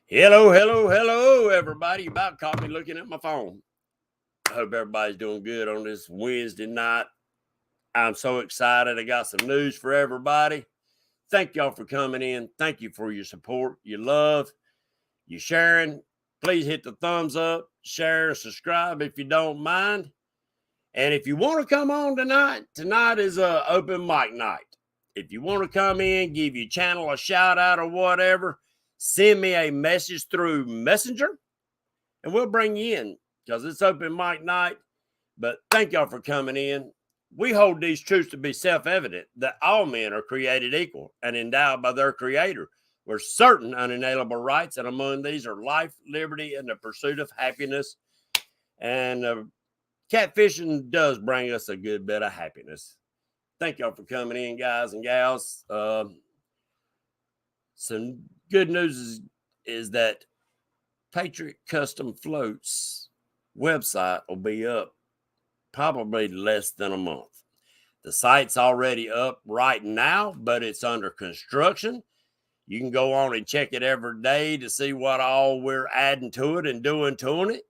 Hello, hello, hello, everybody. You about caught me looking at my phone. I hope everybody's doing good on this Wednesday night. I'm so excited. I got some news for everybody. Thank y'all for coming in. Thank you for your support, your love, your sharing. Please hit the thumbs up, share, and subscribe if you don't mind. And if you want to come on tonight is a open mic night. If you want to come in, give your channel a shout out or whatever, send me a message through Messenger and we'll bring you in because it's open mic night. But thank y'all for coming in. We hold these truths to be self-evident that all men are created equal and endowed by their creator with certain unalienable rights, and among these are life, liberty, and the pursuit of happiness. And catfishing does bring us a good bit of happiness. Thank y'all for coming in, guys and gals. Some good news is that Patriot Custom Floats website will be up probably less than a month. The site's already up right now, but it's under construction. You can go on and check it every day to see what all we're adding to it and doing to it.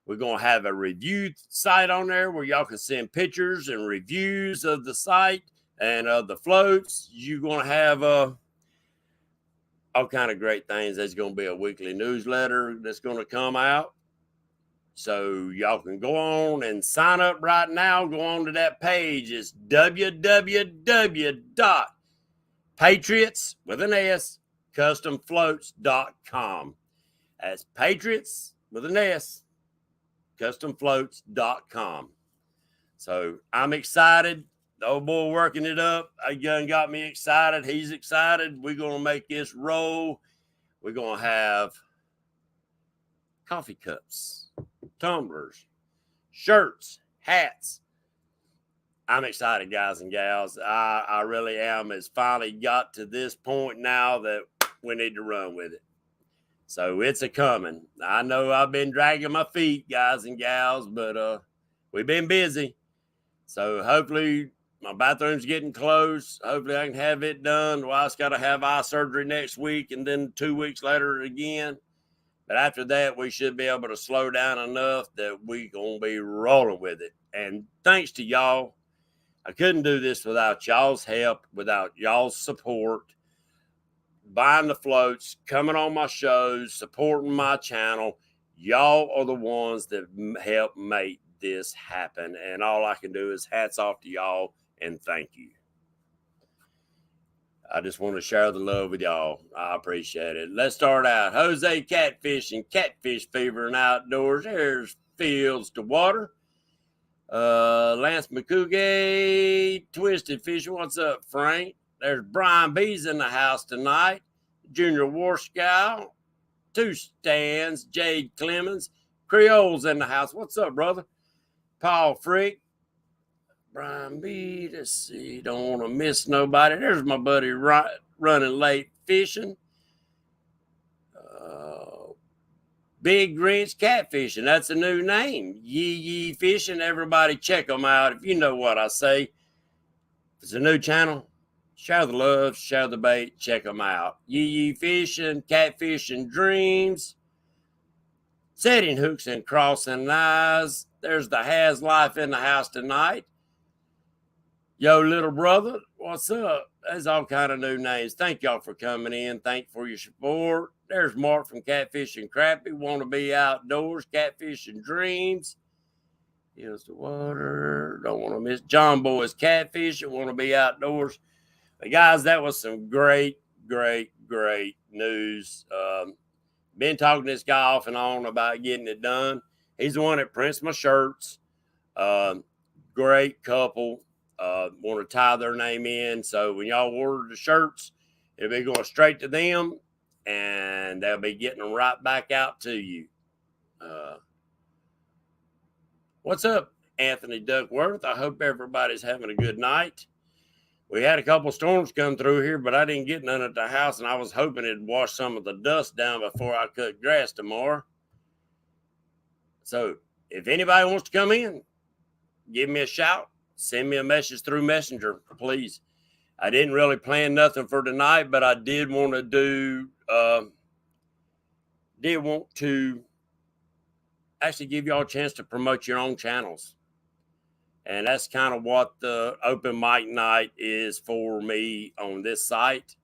We're going to have a review site on there where y'all can send pictures and reviews of the site and of the floats. You're going to have all kind of great things. There's going to be a weekly newsletter that's going to come out. So y'all can go on and sign up right now. Go on to that page. It's www.patriots with an S customfloats.com. That's Patriots with an S customfloats.com. So I'm excited. The old boy working it up. Young got me excited. He's excited. We're going to make this roll. We're going to have coffee cups, tumblers, shirts, hats. I'm excited, guys and gals. I really am. It's finally got to this point now that we need to run with it. So it's a coming. I know I've been dragging my feet, guys and gals, but we've been busy. So hopefully my bathroom's getting close. Hopefully I can have it done. Wife's got to have eye surgery next week and then 2 weeks later again. But after that, we should be able to slow down enough that we're going to be rolling with it. And thanks to y'all. I couldn't do this without y'all's help, without y'all's support, buying the floats, coming on my shows, supporting my channel. Y'all are the ones that help make this happen. And all I can do is hats off to y'all and thank you. I just want to share the love with y'all. I appreciate it. Let's start out. Jose Catfishing, Catfish Fever and Outdoors. There's Fields to Water. Lance McCougie, Twisted Fishing. What's up, Frank? There's Brian B's in the house tonight. Junior War Scout. Two Stands. Jade Clemens. Creole's in the house. What's up, brother? Paul Frick. Brian B. Let's see. Don't want to miss nobody. There's my buddy running late fishing. Big Grinch Catfishing. That's a new name. Yee Fishing. Everybody check them out if you know what I say. If it's a new channel, share the love, share the bait, check them out. Yee Fishing, Catfishing Dreams, Setting Hooks and Crossing Eyes. There's the Has Life in the house tonight. Yo, little brother, what's up? There's all kind of new names. Thank y'all for coming in. Thank you for your support. There's Mark from Catfishing Crappy. Want to be outdoors. Catfishing Dreams. Here's the water. Don't want to miss John Boy's Catfishing. Want to be outdoors. But guys, that was some great news. Been talking to this guy off and on about getting it done. He's the one that prints my shirts. Great couple. Want to tie their name in. So when y'all order the shirts, it'll be going straight to them and they'll be getting them right back out to you. What's up, Anthony Duckworth? I hope everybody's having a good night. We had a couple storms come through here, but I didn't get none at the house, and I was hoping it'd wash some of the dust down before I cut grass tomorrow. So if anybody wants to come in, give me a shout. Send me a message through Messenger, please. I didn't really plan nothing for tonight, but I did want to do did want to actually give y'all a chance to promote your own channels. And that's kind of what the open mic night is for me on this site,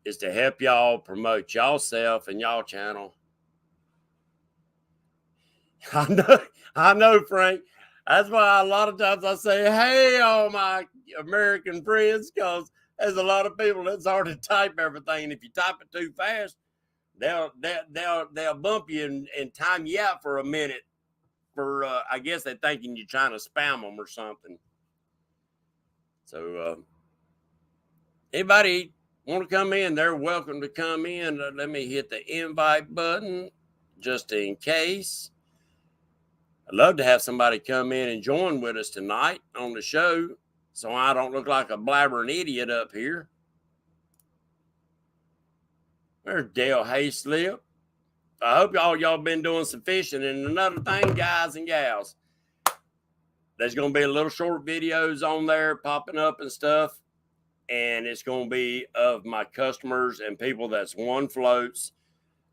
is to help y'all promote y'allself and y'all channel. I know, Frank. That's why a lot of times I say, hey, all my American friends, because there's a lot of people that's hard to type everything. And if you type it too fast, they'll bump you and time you out for a minute. For I guess they're thinking you're trying to spam them or something. So anybody want to come in, they're welcome to come in. Let me hit the invite button just in case. I'd love to have somebody come in and join with us tonight on the show so I don't look like a blabbering idiot up here. There's Dale Hayslip. I hope y'all been doing some fishing. And another thing, guys and gals, there's going to be a little short videos on there popping up and stuff. And it's going to be of my customers and people that's won floats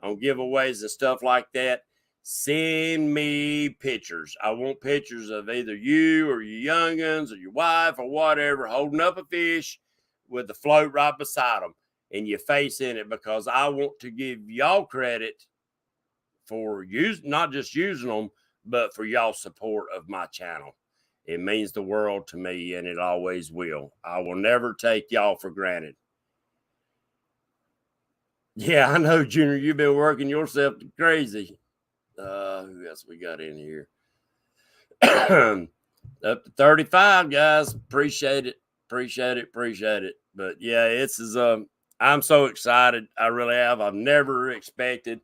on giveaways and stuff like that. Send me pictures. I want pictures of either you or your young'uns or your wife or whatever holding up a fish with the float right beside them and your face in it, because I want to give y'all credit for not just using them, but for y'all support of my channel. It means the world to me, and it always will. I will never take y'all for granted. Yeah, I know, Junior, you've been working yourself to crazy. Who else we got in here? Up to 35, guys. Appreciate it. But yeah, I'm so excited. I really have. I've never expected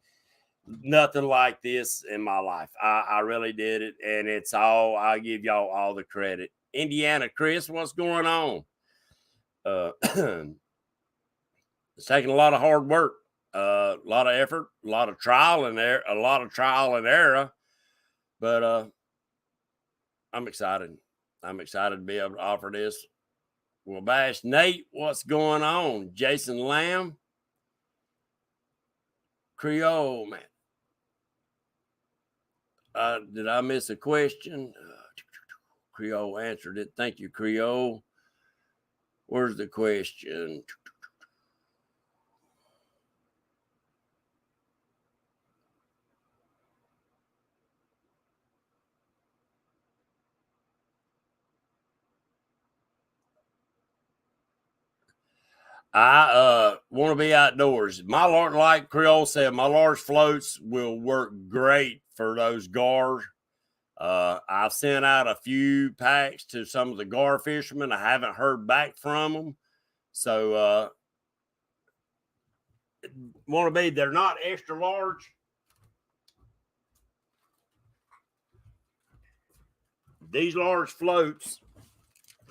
nothing like this in my life. I really did it. And I give y'all all the credit. Indiana Chris, what's going on? It's taking a lot of hard work. A lot of effort, a lot of trial and error, but I'm excited. I'm excited to be able to offer this. Well, Bash Nate, what's going on? Jason Lamb, Creole, man. Did I miss a question? Creole answered it. Thank you, Creole. Where's the question? I want to be outdoors. Like Creole said, my large floats will work great for those gars. I've sent out a few packs to some of the gar fishermen. I haven't heard back from them. So they're not extra large. These large floats,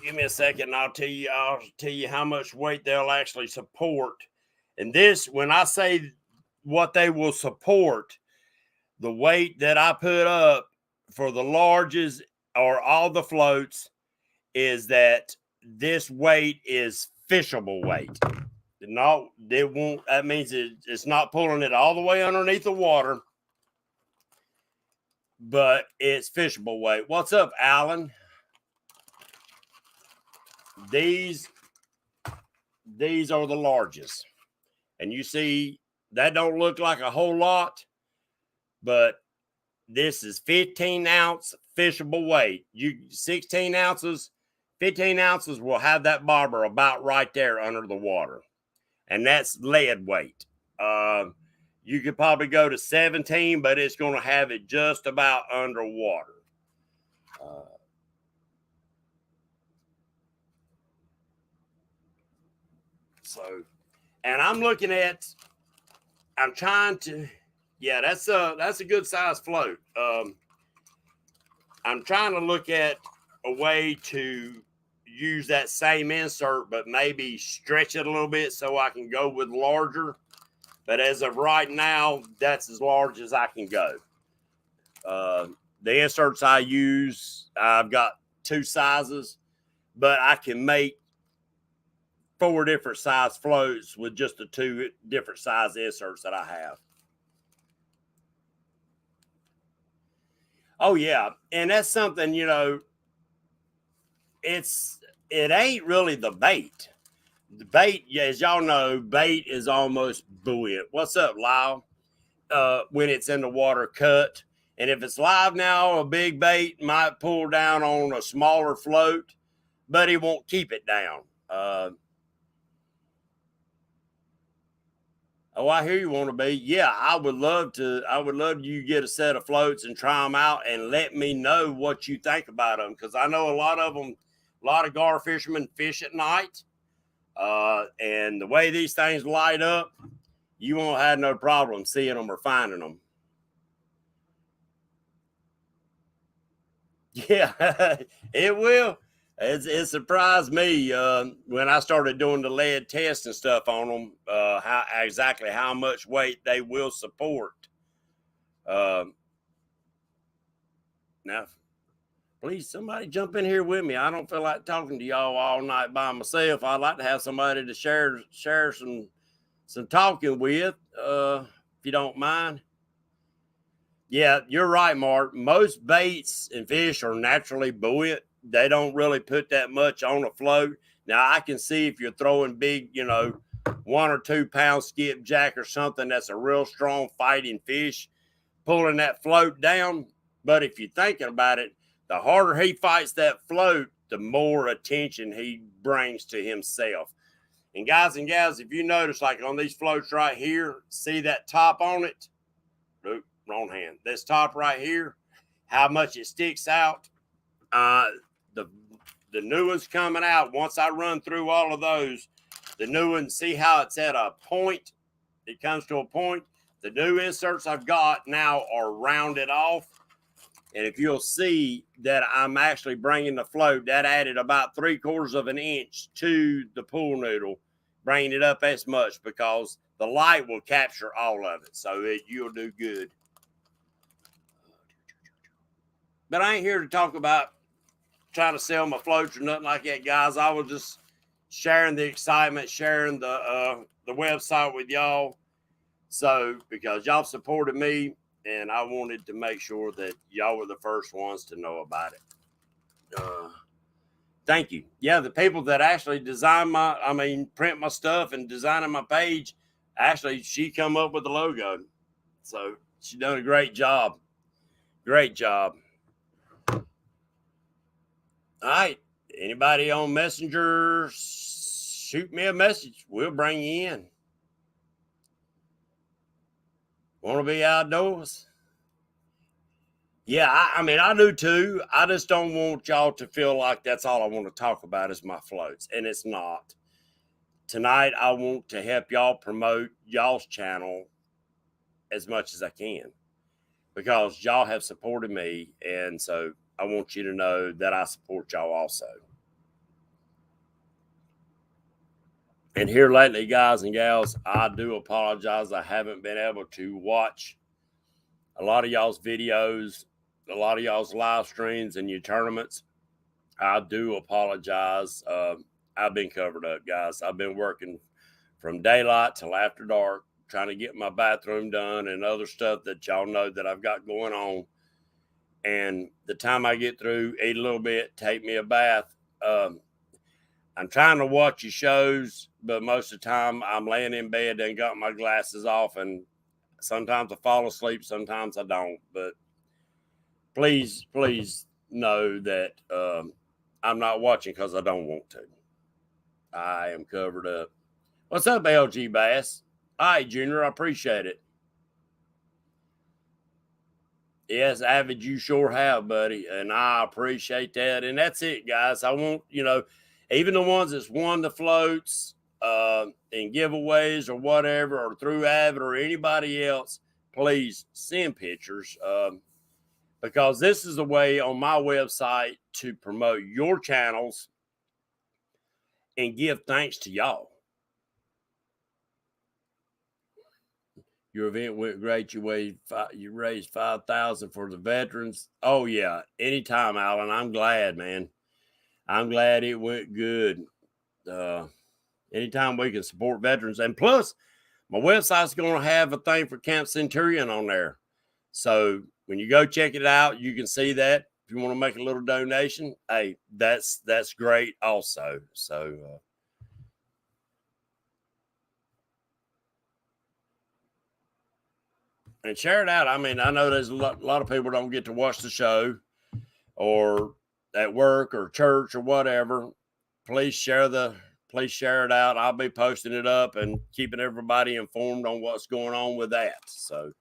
give me a second and I'll tell you how much weight they'll actually support. And this, when I say what they will support, the weight that I put up for the larges or all the floats is that this weight is fishable weight. That means it's not pulling it all the way underneath the water, but it's fishable weight. What's up, Alan? These are the largest. And you see, that don't look like a whole lot, but this is 15 ounce fishable weight. 16 ounces, 15 ounces will have that bobber about right there under the water. And that's lead weight. You could probably go to 17, but it's going to have it just about underwater. And I'm trying to, yeah, that's a good size float. I'm trying to look at a way to use that same insert, but maybe stretch it a little bit so I can go with larger. But as of right now, that's as large as I can go. The inserts I use, I've got 2 sizes, but I can make 4 different size floats with just the 2 different size inserts that I have. Oh yeah, and that's something, you know, it ain't really the bait. The bait, yeah, as y'all know, bait is almost buoyant. What's up, Lyle? When it's in the water cut. And if it's live now, a big bait might pull down on a smaller float, but it won't keep it down. Oh, I hear you want to be. Yeah, I would love to. I would love you get a set of floats and try them out and let me know what you think about them. Because I know a lot of them, a lot of gar fishermen fish at night. And the way these things light up, you won't have no problem seeing them or finding them. Yeah, it will. It surprised me when I started doing the lead test and stuff on them, how much weight they will support. Now, please, somebody jump in here with me. I don't feel like talking to y'all all night by myself. I'd like to have somebody to share some talking with, if you don't mind. Yeah, you're right, Mark. Most baits and fish are naturally buoyant. They don't really put that much on a float. Now, I can see if you're throwing big, 1 or 2 pound skipjack or something that's a real strong fighting fish, pulling that float down. But if you're thinking about it, the harder he fights that float, the more attention he brings to himself. And guys and gals, if you notice, like on these floats right here, see that top on it? Oop, wrong hand. This top right here, how much it sticks out. The new ones coming out, once I run through all of those, the new ones, see how it's at a point? It comes to a point. The new inserts I've got now are rounded off. And if you'll see that I'm actually bringing the float, that added about 3/4 of an inch to the pool noodle, bringing it up as much because the light will capture all of it. So you'll do good. But I ain't here to talk about trying to sell my floats or nothing like that, guys. I was just sharing the excitement, sharing the website with y'all. So because y'all supported me, and I wanted to make sure that y'all were the first ones to know about it. Thank you. Yeah, the people that actually print my stuff and designing my page, actually, she come up with the logo. So she done a great job. Great job. All right. Anybody on Messenger, shoot me a message. We'll bring you in. Want to be outdoors? Yeah, I do too. I just don't want y'all to feel like that's all I want to talk about is my floats, and it's not. Tonight, I want to help y'all promote y'all's channel as much as I can because y'all have supported me, and so I want you to know that I support y'all also. And here lately, guys and gals, I do apologize. I haven't been able to watch a lot of y'all's videos, a lot of y'all's live streams and your tournaments. I do apologize. I've been covered up, guys. I've been working from daylight till after dark, trying to get my bathroom done and other stuff that y'all know that I've got going on. And the time I get through, eat a little bit, take me a bath. I'm trying to watch your shows, but most of the time I'm laying in bed and got my glasses off, and sometimes I fall asleep, sometimes I don't. But please know that I'm not watching because I don't want to. I am covered up. What's up, LG Bass? All right, Junior, I appreciate it. Yes, Avid, you sure have, buddy, and I appreciate that. And that's it, guys. I want, even the ones that's won the floats and giveaways or whatever, or through Avid or anybody else, please send pictures because this is a way on my website to promote your channels and give thanks to y'all. Your event went great. You raised $5,000 for the veterans. Oh yeah, anytime, Alan. I'm glad, man. I'm glad it went good. Anytime we can support veterans, and plus, my website's going to have a thing for Camp Centurion on there. So when you go check it out, you can see that. If you want to make a little donation, hey, that's great also. So and share it out. I mean, I know there's a lot of people don't get to watch the show or at work or church or whatever. Please share it out. I'll be posting it up and keeping everybody informed on what's going on with that. So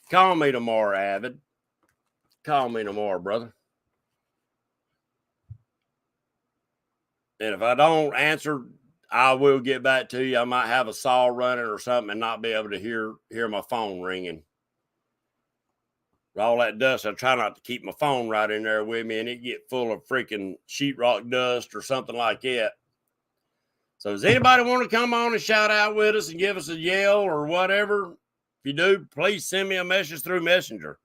call me tomorrow, Avid. Call me tomorrow, brother. And if I don't answer, I will get back to you. I might have a saw running or something and not be able to hear my phone ringing. All that dust, I try not to keep my phone right in there with me and it get full of freaking sheetrock dust or something like that. So does anybody want to come on and shout out with us and give us a yell or whatever? If you do, please send me a message through Messenger.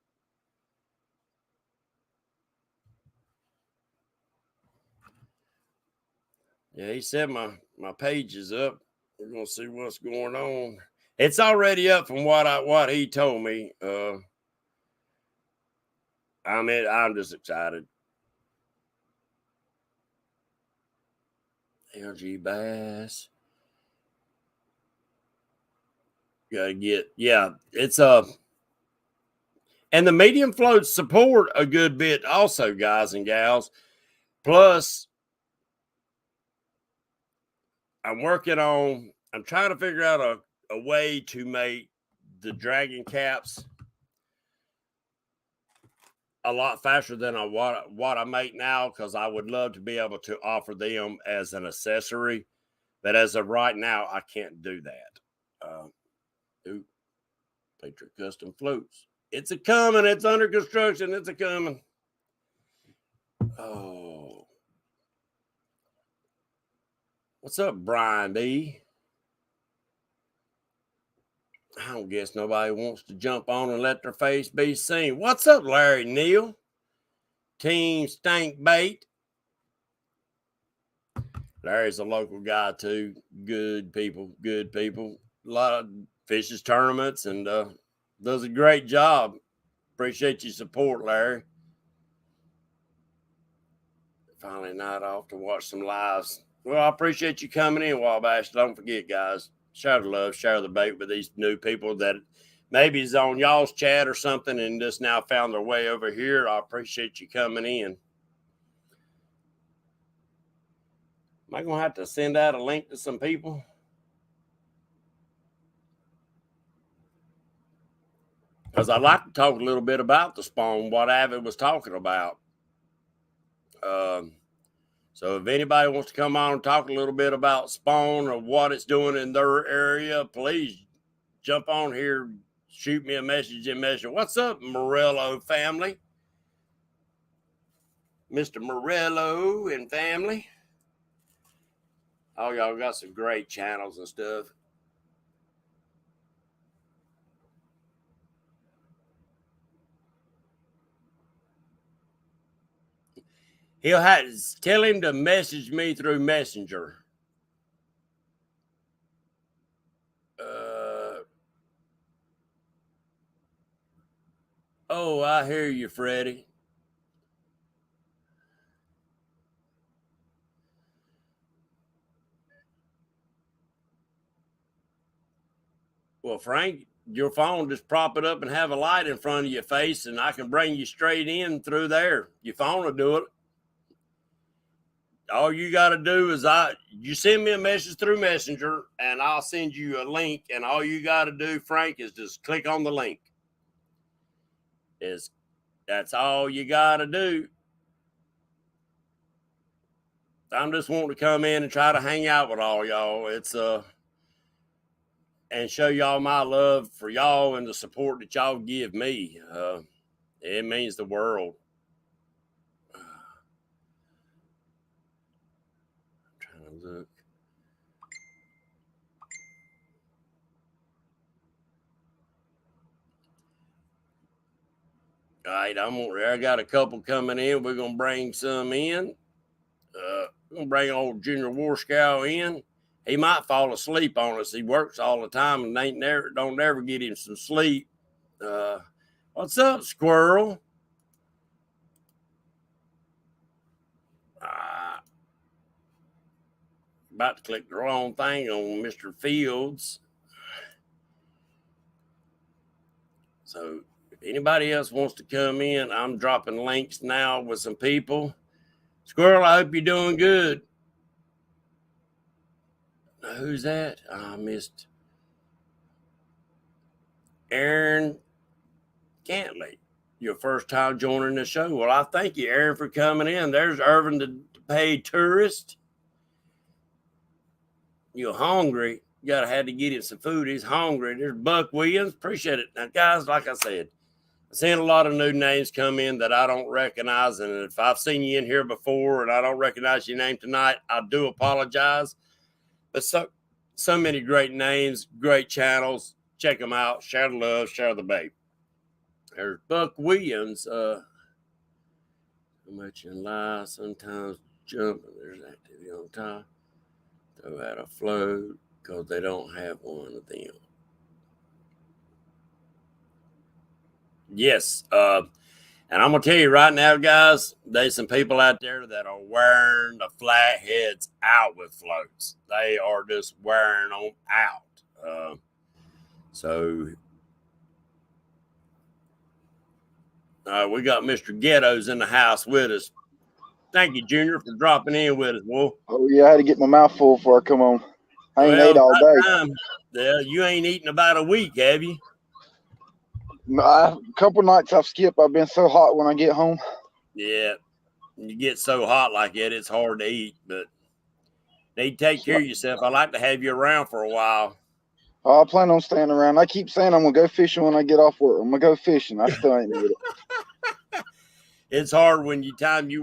Yeah, he said my page is up. We're gonna see what's going on. It's already up from what he told me. I'm just excited. LG Bass. Gotta get, yeah, it's and the medium floats support a good bit also, guys and gals. Plus, I'm trying to figure out a way to make the dragon caps a lot faster than what I make now, because I would love to be able to offer them as an accessory. But as of right now, I can't do that. Patriot Custom Floats. It's a coming. It's under construction. It's a coming. Oh. What's up, Brian B? I don't guess nobody wants to jump on and let their face be seen. What's up, Larry Neal? Team Stank Bait. Larry's a local guy too. Good people. A lot of fishes tournaments and does a great job. Appreciate your support, Larry. Finally night off to watch some lives. Well, I appreciate you coming in, Wabash. Don't forget, guys, share the love, share the bait with these new people that maybe is on y'all's chat or something and just now found their way over here. I appreciate you coming in. Am I going to have to send out a link to some people? Because I'd like to talk a little bit about the spawn, what Avid was talking about. So if anybody wants to come on and talk a little bit about spawn or what it's doing in their area, please jump on here, shoot me a message in Messenger. What's up, Morello family? Mr. Morello and family. Oh, y'all got some great channels and stuff. Tell him to message me through Messenger. Oh, I hear you, Freddie. Well, Frank, your phone, just prop it up and have a light in front of your face, and I can bring you straight in through there. Your phone will do it. All you got to do is you send me a message through Messenger, and I'll send you a link. And all you got to do, Frank, is just click on the link. That's all you got to do. I'm just wanting to come in and try to hang out with all y'all. It's and show y'all my love for y'all and the support that y'all give me. It means the world. I'm trying to look. All right, I got a couple coming in. We're gonna bring some in. We're gonna bring old Junior War Scout in. He might fall asleep on us. He works all the time and don't never get him some sleep. What's up, squirrel? About to click the wrong thing on Mr. Fields. So if anybody else wants to come in, I'm dropping links now with some people. Squirrel, I hope you're doing good. Who's that? I missed Aaron Cantley. Your first time joining the show. Well, I thank you, Aaron, for coming in. There's Irvin, the paid tourist. You're hungry. You gotta have to get him some food. He's hungry. There's Buck Williams. Appreciate it. Now, guys, like I said, I've seen a lot of new names come in that I don't recognize. And if I've seen you in here before and I don't recognize your name tonight, I do apologize. But so many great names, great channels. Check them out. Share the love, share the babe. There's Buck Williams. So much in life, sometimes jumping. There's activity on top. Throw out a float because they don't have one of them. Yes. And I'm going to tell you right now, guys, there's some people out there that are wearing the flatheads out with floats. They are just wearing them out. So we got Mr. Ghettos in the house with us. Thank you, Junior, for dropping in with us, Wolf. Oh, yeah, I had to get my mouth full before I come on. I ain't ate all day. Yeah, you ain't eaten about a week, have you? No, a couple nights I've skipped. I've been so hot when I get home. Yeah, you get so hot like that, it's hard to eat, but need to take care of yourself. I'd like to have you around for a while. Oh, I plan on staying around. I keep saying I'm going to go fishing when I get off work. I'm going to go fishing. I still ain't made it. It's hard when you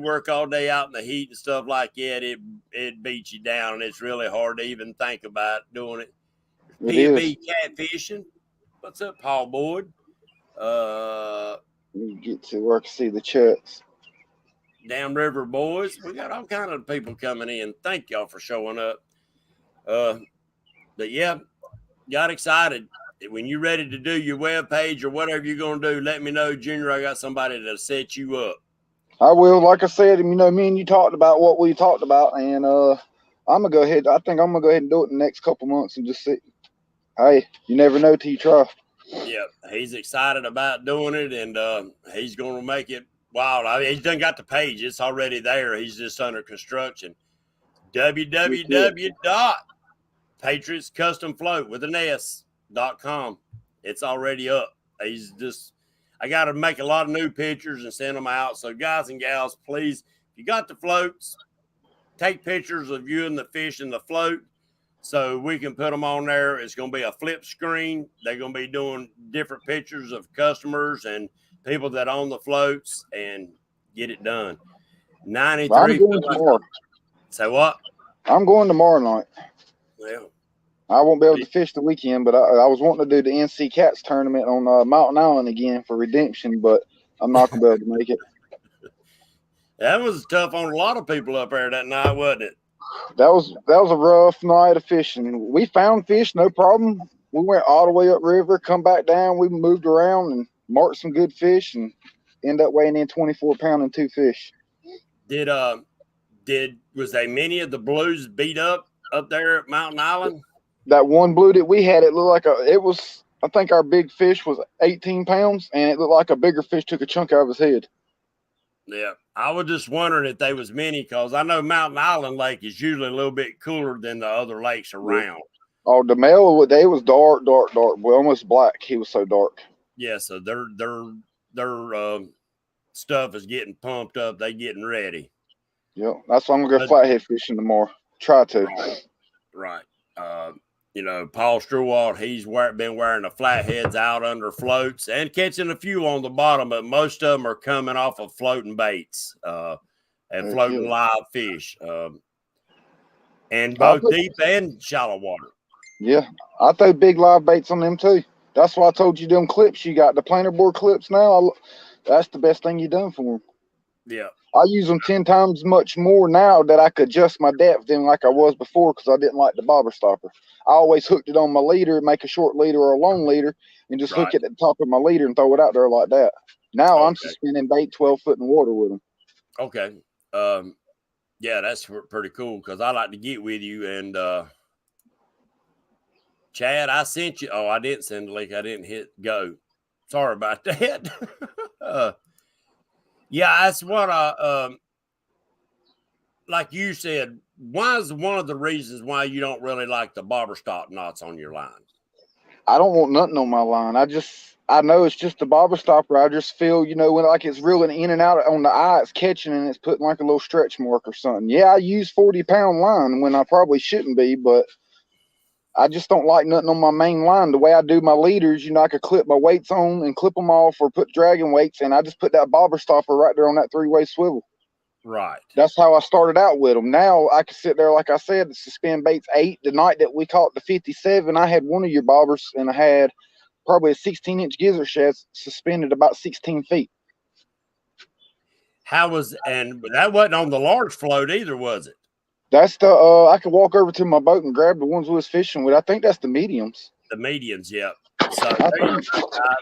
work all day out in the heat and stuff like that. It beats you down, and it's really hard to even think about doing it. P&B Catfishing. What's up, Paul Boyd? You get to work and see the chucks. Down River Boys. We got all kind of people coming in. Thank y'all for showing up. But yeah, got excited. When you're ready to do your web page or whatever you're going to do, let me know, Junior. I got somebody that'll set you up. I will. Like I said, me and you talked about what we talked about, and I'm going to go ahead. I think I'm going to go ahead and do it in the next couple months and just see. Hey, you never know till you try. Yeah, he's excited about doing it, and he's going to make it wild. I mean, he's done got the page. It's already there. He's just under construction. www.patriotscustomfloat.com. It's already up. I got to make a lot of new pictures and send them out. So, guys and gals, please, if you got the floats, take pictures of you and the fish in the float so we can put them on there. It's going to be a flip screen. They're going to be doing different pictures of customers and people that own the floats and get it done. 93. I'm going tomorrow. Say what? I'm going tomorrow night. Well, I won't be able to fish the weekend, but I was wanting to do the NC Cats tournament on Mountain Island again for redemption, but I'm not going to be able to make it. That was tough on a lot of people up there that night, wasn't it? That was a rough night of fishing. We found fish, no problem. We went all the way up river, come back down. We moved around and marked some good fish and end up weighing in 24-pound and 2 fish. Was there many of the blues beat up there at Mountain Island? That one blue that we had, it looked like I think our big fish was 18 pounds, and it looked like a bigger fish took a chunk out of his head. Yeah, I was just wondering if there was many, because I know Mountain Island Lake is usually a little bit cooler than the other lakes around. Oh, the male, they was dark, well, almost black. He was so dark. Yeah, so their stuff is getting pumped up. They getting ready. Yeah, that's why I'm gonna go flathead fishing tomorrow. Try to. Right. Paul Stewart, he's been wearing the flatheads out under floats and catching a few on the bottom, but most of them are coming off of floating baits and floating live fish, and both deep and shallow water. Yeah, I throw big live baits on them too. That's why I told you them clips you got, the planer board clips now. That's the best thing you done for them. Yeah. I use them 10 times much more now that I could adjust my depth than like I was before because I didn't like the bobber stopper. I always hooked it on my leader, make a short leader or a long leader, and just hook Right. it at the top of my leader and throw it out there like that. Now I'm Okay. suspending bait 12 foot in the water with them. Okay. Yeah, that's pretty cool because I like to get with you. And Chad, I sent you. Oh, I didn't send the link. I didn't hit go. Sorry about that. Yeah, that's what like you said, why is one of the reasons why you don't really like the bobber stop knots on your line? I don't want nothing on my line. I know it's just a bobber stopper. I just feel, when like it's reeling in and out on the eye, it's catching and it's putting like a little stretch mark or something. Yeah, I use 40-pound line when I probably shouldn't be, but I just don't like nothing on my main line. The way I do my leaders, I could clip my weights on and clip them off or put dragging weights, and I just put that bobber stopper right there on that 3-way swivel. Right. That's how I started out with them. Now I can sit there, like I said, suspend baits 8. The night that we caught the 57, I had one of your bobbers, and I had probably a 16-inch gizzard shad suspended about 16 feet. And that wasn't on the large float either, was it? That's the I could walk over to my boat and grab the ones we was fishing with. I think that's the mediums. The mediums, yeah. So there you go, guys.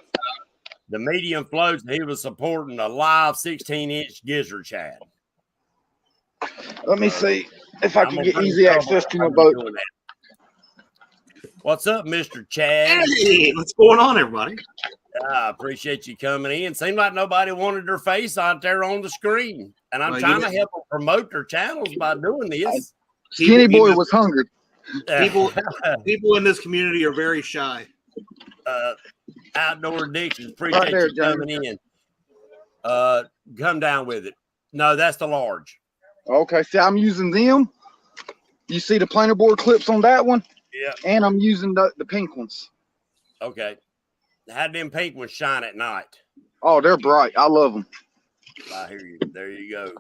The medium floats, and he was supporting a live 16-inch gizzard shad. Let me see if I can get easy access to my boat. What's up, Mr. Chad? Hey, what's going on, everybody? I appreciate you coming in. Seemed like nobody wanted their face out there on the screen. And I'm trying to help them promote their channels by doing this. Skinny boy was hungry. People in this community are very shy. Outdoor addictions. Appreciate you coming in. Come down with it. No, that's the large. Okay, see, I'm using them. You see the planer board clips on that one? Yeah. And I'm using the pink ones. Okay. How them pink ones shine at night? Oh, they're bright. I love them. I hear you. There you go.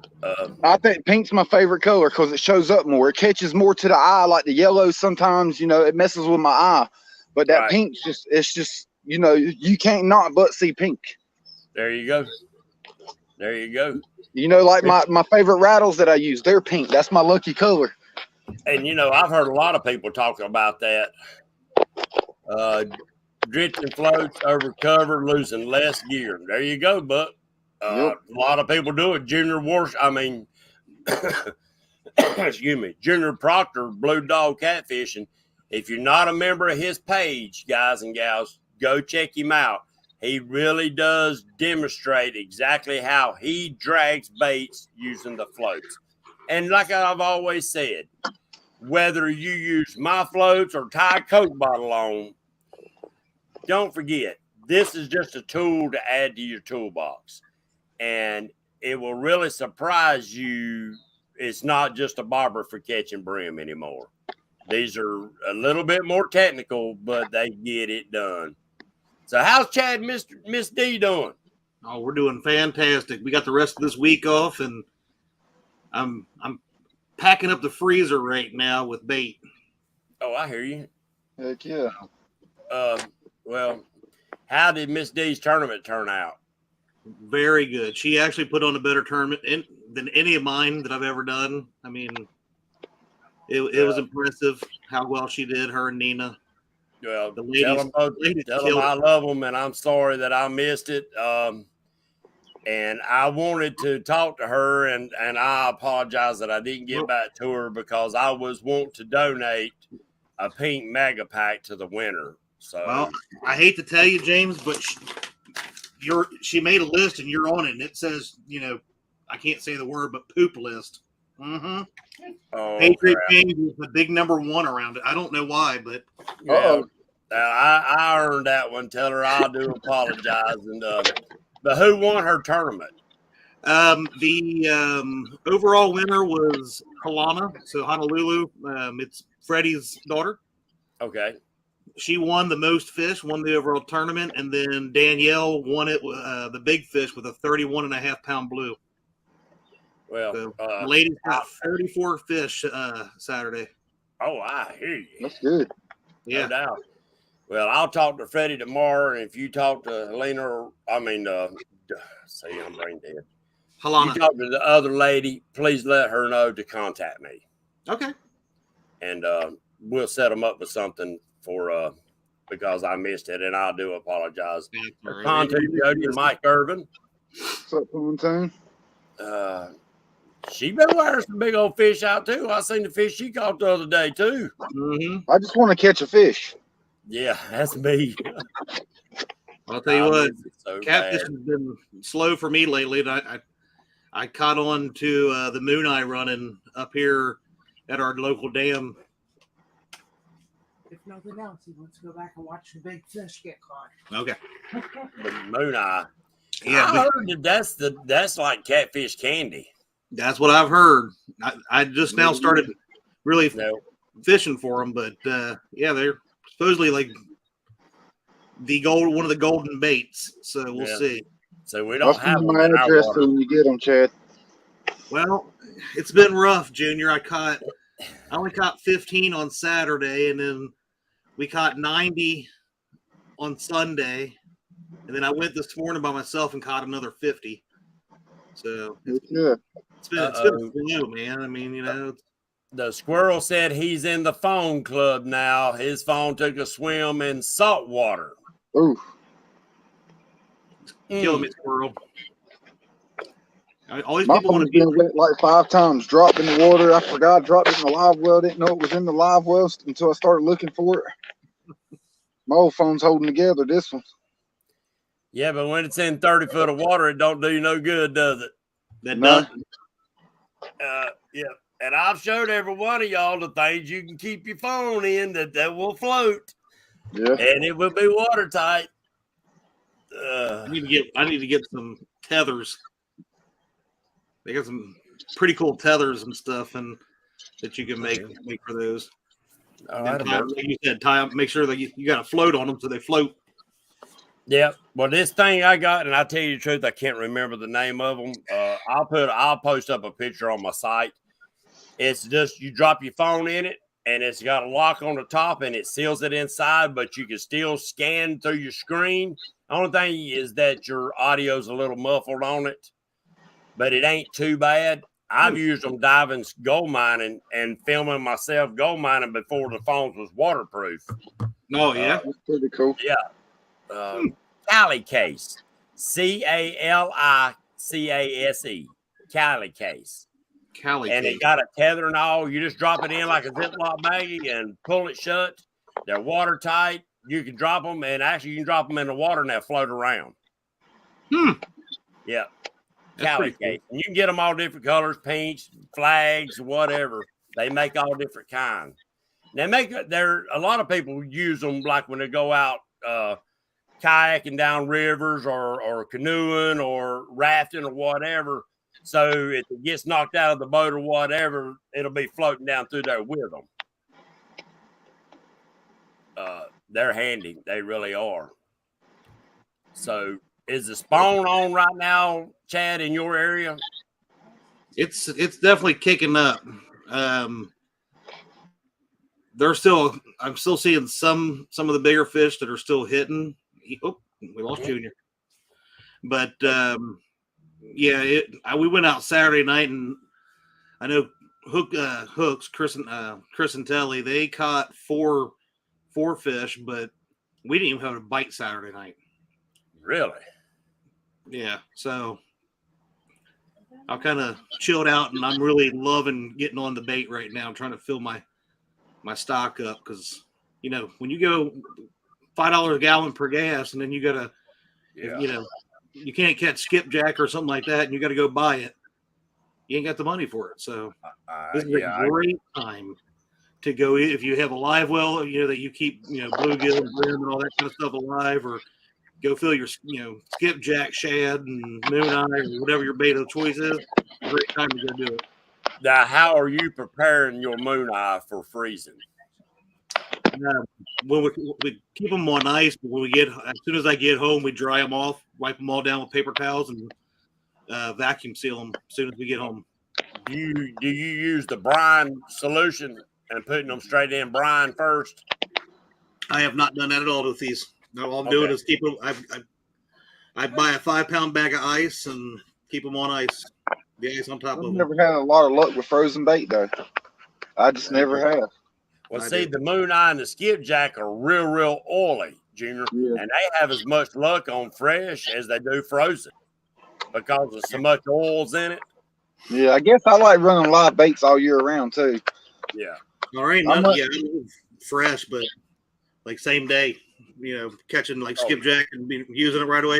I think pink's my favorite color because it shows up more. It catches more to the eye. Like the yellow, sometimes it messes with my eye, but that pink's just you can't not but see pink. There you go. There you go. Like my favorite rattles that I use, they're pink. That's my lucky color. And I've heard a lot of people talking about that. Drifting floats over cover, losing less gear. There you go, Buck. A lot of people do it. Excuse me, Junior Proctor, Blue Dog Catfishing. If you're not a member of his page, guys and gals, go check him out. He really does demonstrate exactly how he drags baits using the floats. And like I've always said, whether you use my floats or tie a Coke bottle on, don't forget, this is just a tool to add to your toolbox. And it will really surprise you. It's not just a bobber for catching brim anymore. These are a little bit more technical, but they get it done. So how's Chad and Miss D doing? Oh, we're doing fantastic. We got the rest of this week off, and I'm packing up the freezer right now with bait. Oh, I hear you. Heck yeah. Well, how did Miss D's tournament turn out? Very good. She actually put on a better tournament than any of mine that I've ever done. I mean, it was impressive how well she did, her and Nina. Well, tell them I love them, and I'm sorry that I missed it. And I wanted to talk to her, and I apologize that I didn't get back to her because I was wanting to donate a pink mega pack to the winner. So, well, I hate to tell you, James, but she made a list, and you're on it, and it says, I can't say the word, but poop list. Mm-hmm. Oh, Patriot is the big number one around it. I don't know why, but I earned that one. Tell her I do apologize. And but who won her tournament? The overall winner was Kalana, so Honolulu. It's Freddie's daughter. Okay. She won the most fish, won the overall tournament, and then Danielle won it the big fish with a 31.5-pound blue. Well, so the ladies got 34 fish Saturday. Oh, I hear you. That's good. Yeah. No doubt. Well, I'll talk to Freddie tomorrow, and if you talk to Helena, see, I'm brain dead. Halana. You talk to the other lady. Please let her know to contact me. Okay. And we'll set them up with something for because I missed it, and I do apologize. Contact Jody and Mike Irvin. What's up, Pontoon? She been wearing some big old fish out too. I seen the fish she caught the other day too. Mm-hmm. I just want to catch a fish. Yeah, that's me. I'll tell you what, so catfish has been slow for me lately. And I caught on to the moon eye running up here at our local dam. If nothing else, he wants to go back and watch the big fish get caught. Okay. The moon eye. Yeah, I heard that that's like catfish candy. that's what I've heard. I just now started really fishing for them, but yeah, they're supposedly like one of the golden baits. So we'll see. So we don't have my address when you get them, Chad. Well, it's been rough, Junior. I only caught 15 on Saturday, and then we caught 90 on Sunday, and then I went this morning by myself and caught another 50. So it's been slow, man. I mean, the squirrel said he's in the phone club now. His phone took a swim in salt water. Ooh. Kill me, squirrel. Always My people want phone's to been wet like 5 times. Dropped in the water. I forgot I dropped it in the live well. Didn't know it was in the live well until I started looking for it. My old phone's holding together. This one. Yeah, but when it's in 30 foot of water, it don't do you no good, does it? That doesn't. Yeah. And I've showed every one of y'all the things you can keep your phone in that will float. Yeah. And it will be watertight. I need to get some tethers. They got some pretty cool tethers and stuff, and that you can make for those. Like you said, make sure that you got a float on them so they float. Yeah. Well, this thing I got, and I tell you the truth, I can't remember the name of them. I'll post up a picture on my site. It's just you drop your phone in it, and it's got a lock on the top, and it seals it inside, but you can still scan through your screen. The only thing is that your audio's a little muffled on it, but it ain't too bad. I've used them diving gold mining and filming myself gold mining before the phones was waterproof. Oh, yeah? That's pretty cool. Yeah. Cali case. CALICASE. Cali case. And it got a tether and all. You just drop it in like a Ziploc baggie and pull it shut. They're watertight. You can drop them, and actually you can drop them in the water and they'll float around. Yeah. Cali case. And you can get them all different colors, pinks, flags, whatever. They make all different kinds. There a lot of people use them like when they go out kayaking down rivers or canoeing or rafting or whatever. So if it gets knocked out of the boat or whatever, it'll be floating down through there with them. They're handy. They really are. So is the spawn on right now, Chad, in your area? It's definitely kicking up. I'm still seeing some of the bigger fish that are still hitting. Oh, we lost Junior. But we went out Saturday night, and I know Hooks, Chris and Telly, they caught four fish, but we didn't even have a bite Saturday night. Really? Yeah. So I'm kind of chilled out, and I'm really loving getting on the bait right now. I'm trying to fill my stock up because when you go $5 a gallon per gas, and then you gotta, you can't catch skipjack or something like that, and you got to go buy it. You ain't got the money for it. So this is a great time to go if you have a live well, that you keep, bluegill and brim and all that kind of stuff alive, or go fill your, skipjack, shad, and moon eye, or whatever your bait of choice is. Great time to go do it. Now, how are you preparing your moon eye for freezing? When we keep them on ice, but as soon as I get home, we dry them off, wipe them all down with paper towels, and vacuum seal them as soon as we get home. Do you use the brine solution and putting them straight in brine first? I have not done that at all with these. No, all I'm doing is keep them. I buy a 5-pound bag of ice and keep them on ice. The ice on top I've of them. never had a lot of luck with frozen bait though. I just never have. Well, I see, do. the moon eye and the skipjack are real oily, Junior, Yeah. and they have as much luck on fresh as they do frozen because of so much oils in it. Yeah, I guess I like running live baits all year round too. Yeah. All right, I'm yeah, I love fresh, but like same day, catching like skipjack and using it right away.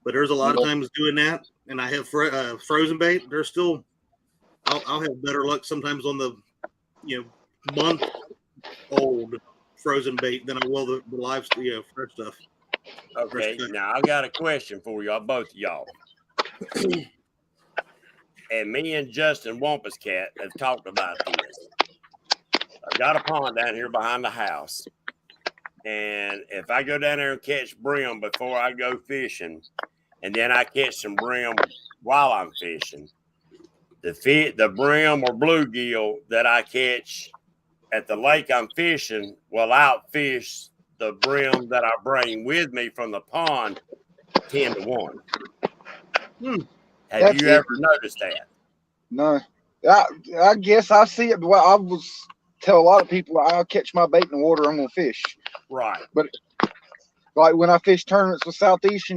But there's a lot of times doing that, and I have frozen bait. There's still, I'll have better luck sometimes on the, month old frozen bait than I will the live, fresh stuff. Okay. Now I got a question for y'all, both of y'all. And me and Justin Wampus Cat have talked about this. I've got a pond down here behind the house. And if I go down there and catch brim before I go fishing, and then I catch some brim while I'm fishing, the brim or bluegill that I catch at the lake I'm fishing will outfish the brim that I bring with me from the pond 10 to 1. Have you ever noticed that? No. I guess I see it, but I was tell a lot of people I'll catch my bait in the water, I'm gonna fish. Right. But like when I fish tournaments with Southeast,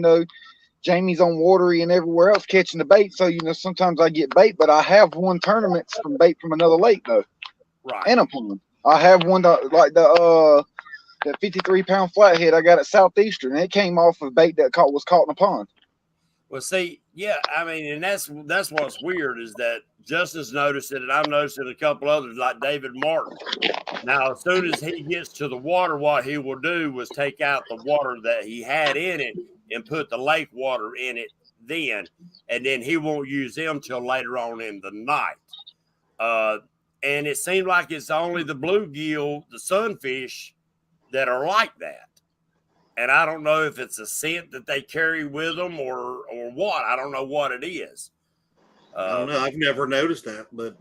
Jamie's on watery and everywhere else catching the bait. So, sometimes I get bait, but I have won tournaments from bait from another lake though. Right. And a pond. I have one like that 53-pound flathead I got at Southeastern, and it came off of bait that was caught in a pond. Well, see, yeah, I mean, and that's what's weird is that Justice noticed it, and I've noticed it a couple others like David Martin. Now, as soon as he gets to the water, what he will do was take out the water that he had in it and put the lake water in it and then he won't use them till later on in the night. And it seemed like it's only the bluegill, the sunfish, that are like that. And I don't know if it's a scent that they carry with them or what. I don't know what it is. I don't know. I've never noticed that, but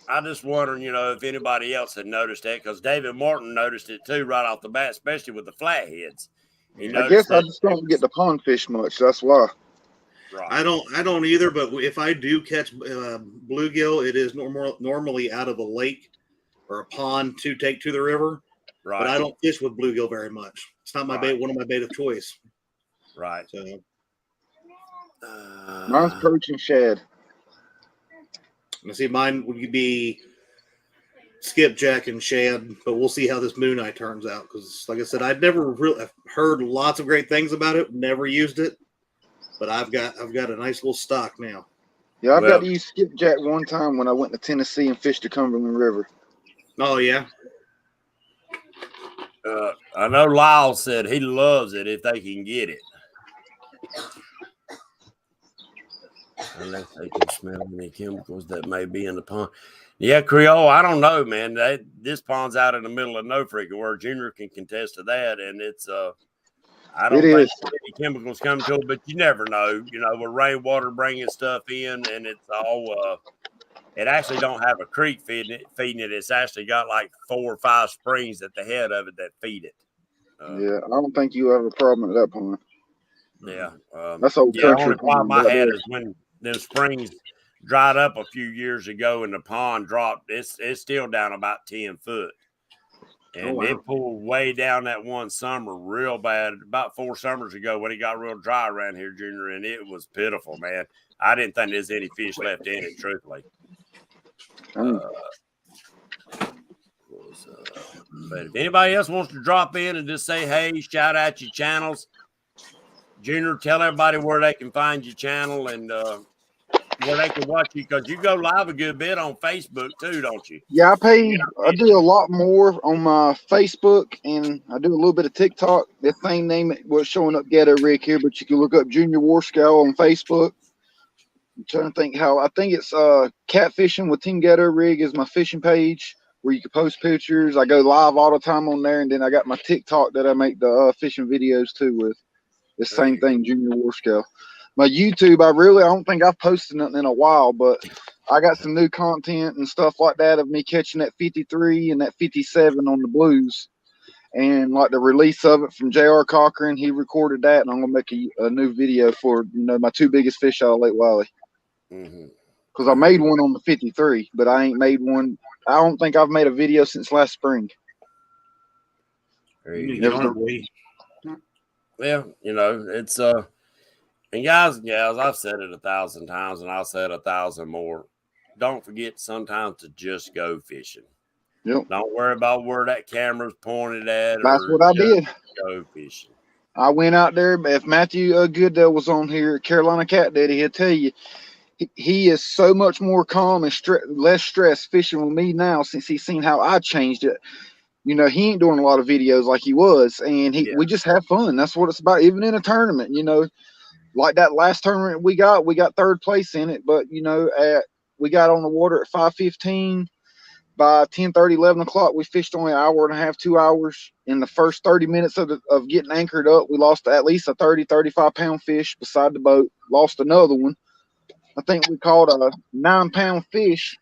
I just wondering, if anybody else had noticed that, because David Martin noticed it too right off the bat, especially with the flatheads. I guess I just don't get the pond fish much. That's why. Right. I don't either. But if I do catch bluegill, it is normally out of a lake or a pond to take to the river. Right. But I don't fish with bluegill very much. It's not my bait. One of my bait of choice. Right. So mine's perch and shad. I see mine would be skipjack and shad, but we'll see how this moon eye turns out. Because, like I said, I've heard lots of great things about it. Never used it, but I've got a nice little stock now. Yeah, I've got to use skipjack one time when I went to Tennessee and fished the Cumberland River. Oh yeah. I know Lyle said he loves it if they can get it. Unless they can smell any chemicals that may be in the pond. Yeah, Creole, I don't know, man. This pond's out in the middle of no freaking where Junior can contest to that. And it's I don't think any chemicals come to it, but you never know. With rainwater bringing stuff in, and it's all it actually don't have a creek feeding it. It's actually got like 4 or 5 springs at the head of it that feed it. Yeah, I don't think you have a problem at that pond. Yeah. That's old country. The only problem I had is when them springs dried up a few years ago and the pond dropped. It's still down about 10 foot. And it pulled way down that one summer real bad, about 4 summers ago when it got real dry around here, Junior, and it was pitiful, man. I didn't think there's any fish left in it, truthfully. But if anybody else wants to drop in and just say, hey, shout out your channels, Junior, tell everybody where they can find your channel and where they can watch you, because you go live a good bit on Facebook too, don't you? Yeah, I do a lot more on my Facebook, and I do a little bit of TikTok. The same name was showing up Ghetto Rick here, but you can look up Junior Warscow on Facebook. I'm trying to think I think it's Catfishing with Team Ghetto Rig is my fishing page where you can post pictures. I go live all the time on there, and then I got my TikTok that I make the fishing videos too with. The same thing, Junior Warscow. My YouTube, I don't think I've posted nothing in a while, but I got some new content and stuff like that of me catching that 53 and that 57 on the blues. and like the release of it from J.R. Cochran, he recorded that, and I'm gonna make a new video for my 2 biggest fish out of Lake Wiley. Because I made one on the 53, but I ain't made one. I don't think I've made a video since last spring. There you Get go. on it, Wade. Well, it's and guys and gals, I've said it 1,000 times, and I'll say it 1,000 more. Don't forget sometimes to just go fishing. Yep. Don't worry about where that camera's pointed at. That's what I did. Go fishing. I went out there. If Matthew Goodell was on here, Carolina Cat Daddy, he'll tell you he is so much more calm and less stressed fishing with me now since he's seen how I changed it. He ain't doing a lot of videos like he was, and we just have fun. That's what it's about. Even in a tournament, like that last tournament we got 3rd place in it, but we got on the water at 5:15. By 10:30, 11 o'clock, we fished only an hour and a half, 2 hours. In the first 30 minutes of getting anchored up, we lost at least a 30, 35-pound fish beside the boat. Lost another one. I think we caught a 9-pound fish.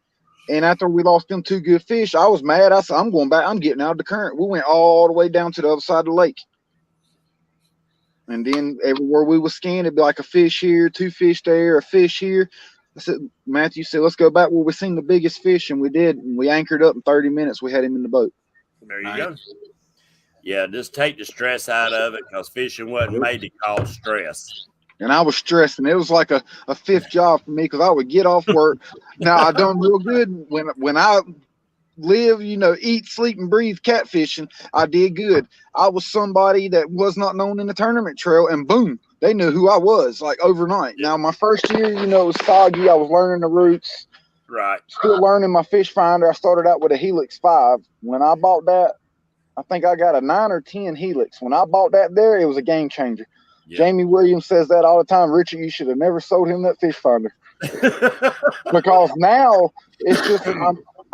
And after we lost them 2 good fish, I was mad. I said, I'm going back. I'm getting out of the current. We went all the way down to the other side of the lake. And then everywhere we was scanning, it'd be like a fish here, 2 fish there, a fish here. I said, Matthew said, let's go back where we seen the biggest fish, and we did. And we anchored up in 30 minutes. We had him in the boat. There you go. Yeah, just take the stress out of it, because fishing wasn't made to cause stress. And I was stressed, and it was like a 5th job for me, because I would get off work. Now, I done real good when I live, eat, sleep, and breathe catfishing. I did good. I was somebody that was not known in the tournament trail, and boom, they knew who I was, like overnight. Now, my first year, it was soggy. I was learning the routes. Right. Still learning my fish finder. I started out with a Helix 5. When I bought that, I think I got a 9 or 10 Helix. When I bought that there, it was a game changer. Yeah. Jamie Williams says that all the time. Richard, you should have never sold him that fish finder. Because now it's just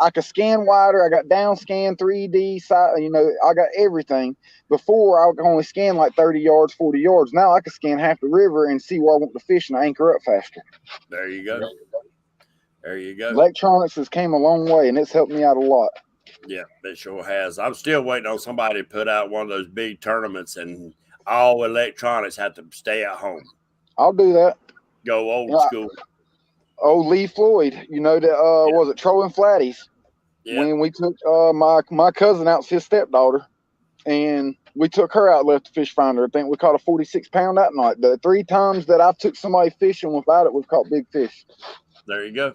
I can scan wider. I got down scan, 3D, side, I got everything. Before, I could only scan like 30 yards, 40 yards. Now I can scan half the river and see where I want to fish and anchor up faster. There you go. There you go. Electronics has came a long way, and it's helped me out a lot. Yeah, it sure has. I'm still waiting on somebody to put out one of those big tournaments, and all electronics have to stay at home. I'll do that. Go old school. Oh, Lee Floyd, that was it trolling flatties? Yeah. When we took my cousin out with his stepdaughter, and we took her out, left the fish finder. I think we caught a 46-pound that night. The 3 times that I took somebody fishing without it, we've caught big fish. There you go.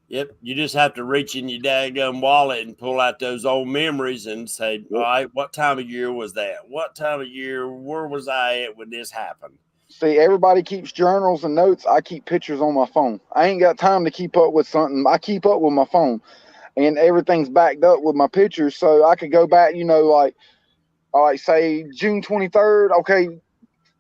Yep, you just have to reach in your daggum wallet and pull out those old memories and say, all right, what time of year was that? What time of year, where was I at when this happened? See, everybody keeps journals and notes. I keep pictures on my phone. I ain't got time to keep up with something. I keep up with my phone, and everything's backed up with my pictures, so I could go back, like say June 23rd, okay,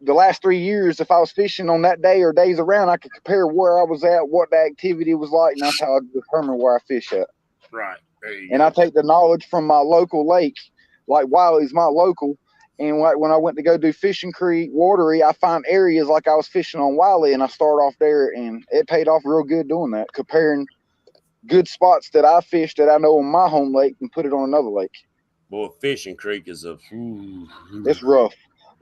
the last 3 years, if I was fishing on that day or days around, I could compare where I was at, what the activity was like, and that's how I determine where I fish at. Right. There you and go. I take the knowledge from my local lake, like Wiley's my local, and when I went to go do Fishing Creek, Watery, I find areas like I was fishing on Wiley, and I start off there, and it paid off real good doing that, comparing good spots that I fished that I know on my home lake and put it on another lake. Boy, Fishing Creek is it's rough.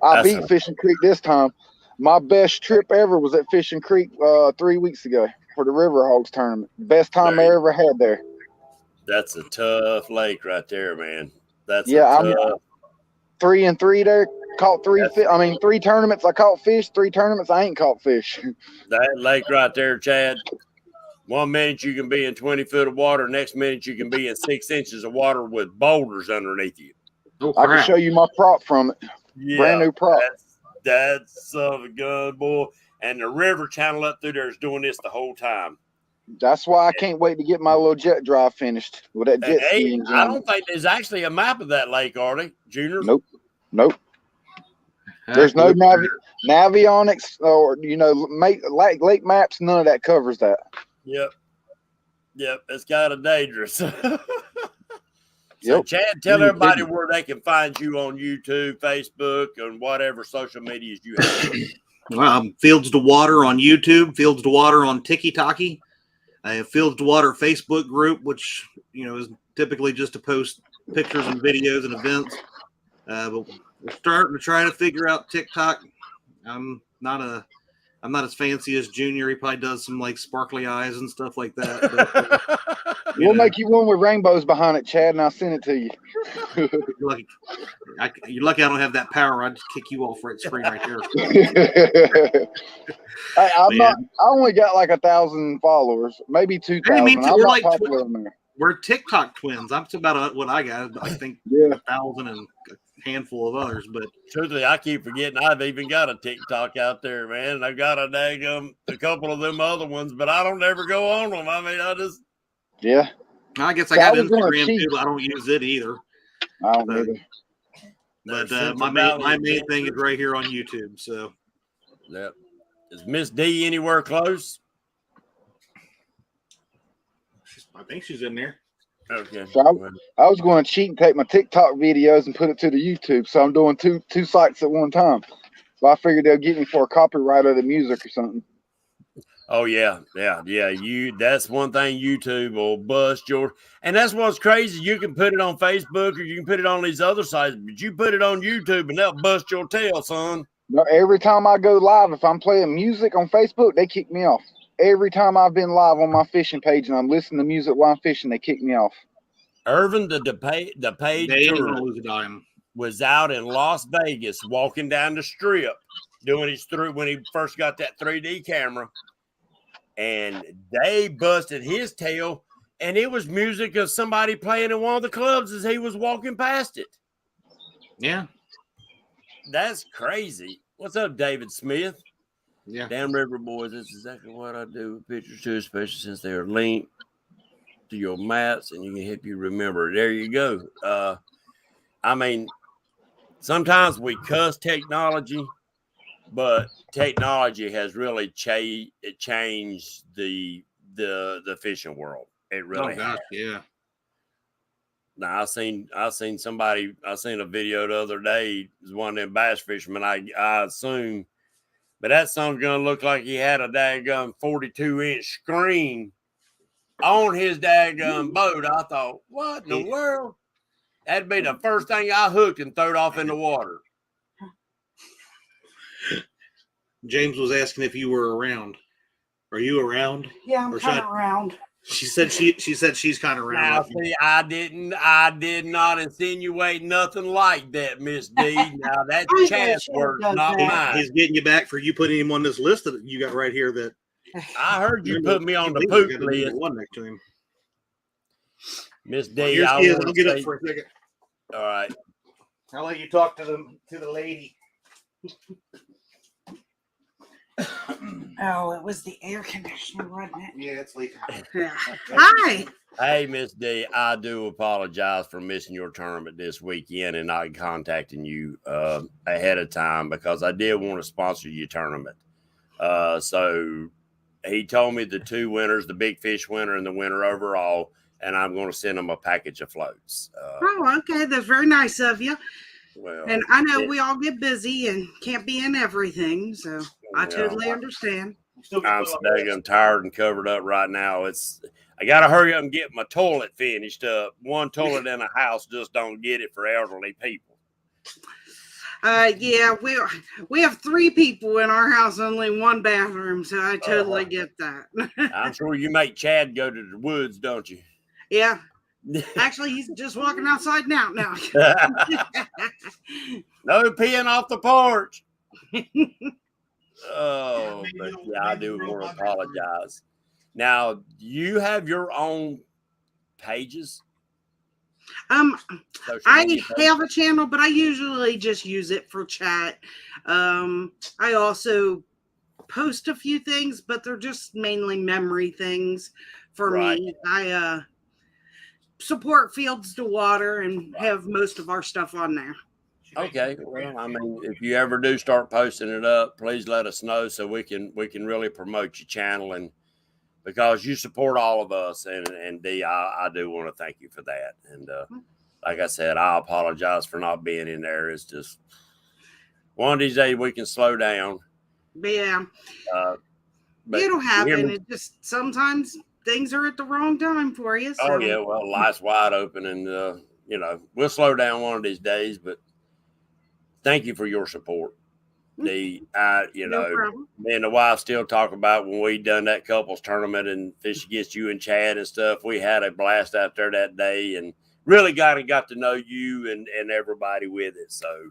I beat Fishing Creek this time. My best trip ever was at Fishing Creek 3 weeks ago for the River Hogs tournament. Best time I ever had there. That's a tough lake right there, man. That's I'm 3-3 there. Caught 3 fish. 3 tournaments I caught fish. 3 tournaments I ain't caught fish. That lake right there, Chad. 1 minute you can be in 20 foot of water. Next minute you can be in 6 inches of water with boulders underneath you. Oh, I can show you my prop from it. Yeah, brand new prop. That's son of a gun, boy. And the river channel up through there is doing this the whole time. That's why I can't wait to get my little jet drive finished with that jet ski engine. I don't think there's actually a map of that lake, Artie, Junior. Nope. There's no Navionics or lake maps. None of that covers that. Yep. It's kind of dangerous. So, yep. Chad, tell everybody where they can find you on YouTube, Facebook, and whatever social medias you have. Fields to Water on YouTube, Fields to Water on TikTok. I have Fields to Water Facebook group, which is typically just to post pictures and videos and events. But we're starting to try to figure out TikTok. I'm not as fancy as Junior. He probably does some like sparkly eyes and stuff like that. But, We'll make you one with rainbows behind it, Chad, and I'll send it to you. you're lucky I don't have that power. I'd just kick you off right screen right there. I only got like 1,000 followers, maybe 2,000. Hey, I'm not popular on there. We're TikTok twins. That's about what I got. I think 1,000 and a handful of others. But truthfully, I keep forgetting I've even got a TikTok out there, man. I've got a couple of them other ones, but I don't ever go on them. I mean, I guess I got Instagram too, but I don't use it either. I don't either. But my main thing is right here on YouTube. So, yep. Is Miss D anywhere close? I think she's in there. Okay. So I was going to cheat and take my TikTok videos and put it to the YouTube. So I'm doing two sites at one time. So I figured they'll get me for a copyright of the music or something. Oh yeah. That's one thing YouTube will bust your, and that's what's crazy. You can put it on Facebook or you can put it on these other sites, but you put it on YouTube and they'll bust your tail, son. No, every time I go live, if I'm playing music on Facebook, they kick me off. Every time I've been live on my fishing page and I'm listening to music while I'm fishing, they kick me off. Irvin, the paid tour, was out in Las Vegas walking down the strip doing when he first got that 3D camera, and they busted his tail, and it was music of somebody playing in one of the clubs as he was walking past it. Yeah. That's crazy. What's up, David Smith? Yeah. Damn River Boys, that's exactly what I do with pictures too, especially since they are linked to your maps and you can help you remember. There you go. I mean, sometimes we cuss technology, but technology has really changed the fishing world. It really has. Yeah. Now I seen a video the other day. It was one of them bass fishermen, I assume, but that son's gonna look like he had a daggum 42-inch screen on his daggum boat. I thought, what in the world? That'd be the first thing I hooked and threw it off in the water. James was asking if you were around. Are you around? Yeah, I'm kind of around. She said she's kind of around. Now, see, I did not insinuate nothing like that, Miss D. Now that's Chad's word, not mine. He's getting you back for you putting him on this list that you got right here. That I heard you put me on the poop list. One next to him, Miss D. I'll get up for a second. All right, I'll let you talk to the lady. Oh, it was the air conditioner, wasn't it? Yeah, it's leaking. Yeah. Hi. hey, Miss D. I do apologize for missing your tournament this weekend and not contacting you ahead of time because I did want to sponsor your tournament. So he told me the two winners, the big fish winner and the winner overall, and I'm going to send them a package of floats. Okay. That's very nice of you. Well, and I know we all get busy and can't be in everything, so I totally understand. I'm so daggum tired and covered up right now. I got to hurry up and get my toilet finished up. One toilet in a house just don't get it for elderly people. Yeah, we have 3 people in our house, only 1 bathroom, so I totally get that. I'm sure you make Chad go to the woods, don't you? Yeah. Actually, he's just walking outside now. No peeing off the porch. Oh, but yeah, I do want to apologize. Now, you have your own pages? I have a channel, but I usually just use it for chat. I also post a few things, but they're just mainly memory things for me. I support Fields to Water and have most of our stuff on there. Okay. Well, I mean, if you ever do start posting it up, please let us know so we can really promote your channel, and because you support all of us, and D, I do want to thank you for that. And like I said, I apologize for not being in there. It's just one of these days we can slow down. Yeah. But it'll happen. It just sometimes things are at the wrong time for you. So. Oh yeah, well, life's wide open, and we'll slow down one of these days. But thank you for your support. You No know, problem. me and the wife still talk about when we done that couples tournament and Fish Against You and Chad and stuff. We had a blast out there that day and really got to know you and everybody with it. So